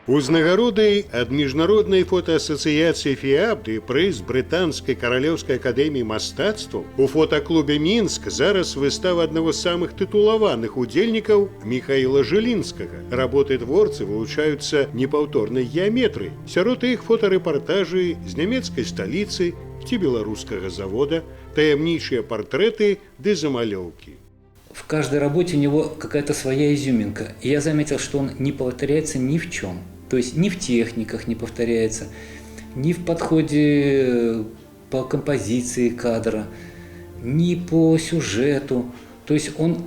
Узнагароды ад міжнароднай фотаасацыяцыі ФІАП ды прыз брытанскай каралеўскай акадэміі мастацтваў у фотаклубе Мінск зараз выстава аднаго з самых тытулаваных удзельнікаў Міхаіла Жылінскага. Работы творцы вылучаюцца непаўторнай геаметрыяй. Сярод іх фотарэпартажы з нямецкай сталіцы ці беларускага завода, таямнічыя партрэты ды замалёўкі. В каждой работе у него какая-то своя изюминка. И я заметил, что он не повторяется ни в чем. То есть ни в техниках не повторяется, ни в подходе по композиции кадра, ни по сюжету. То есть он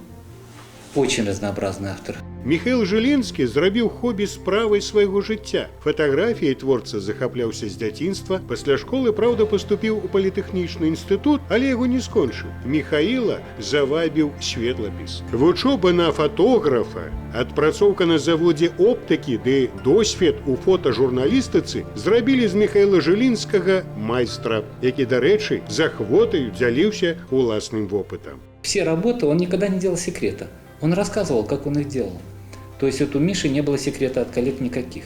очень разнообразный автор. Міхаіл Жылінскі зрабіў хобі справай свайго жыцця. Фатаграфіяй творца захапляўся з дзяцінства. Пасля школы, праўда, паступіў у політэхнічны інстытут, але яго не скончыў. Міхаіла завабіў светлапіс. Вучоба на фотографа, адпрацоўка на заводзе оптыкі ды досвед у фотажурналістыцы зрабілі з Міхаіла Жылінскага майстра, які, дарэчы, з ахвотаю дзяліўся уласным вопытам. Все работы он никогда не делал секрета. Он рассказывал, как он их делал. То есть вот у Миши не было секрета от коллег никаких.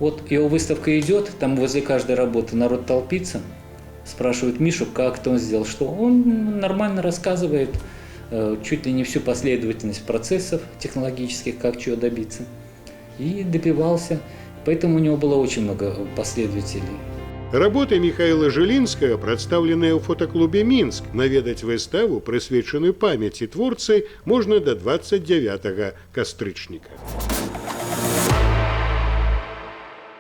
Вот его выставка идет, там возле каждой работы народ толпится, спрашивают Мишу, как это он сделал, что он нормально рассказывает чуть ли не всю последовательность процессов технологических, как чего добиться. И добивался. Поэтому у него было очень много последователей. Работы Міхаіла Жылінскага прадстаўленыя ў фотаклубе Мінск. Наведаць выставу, прысвечаную памяці творцы, можна да 29 кастрычніка.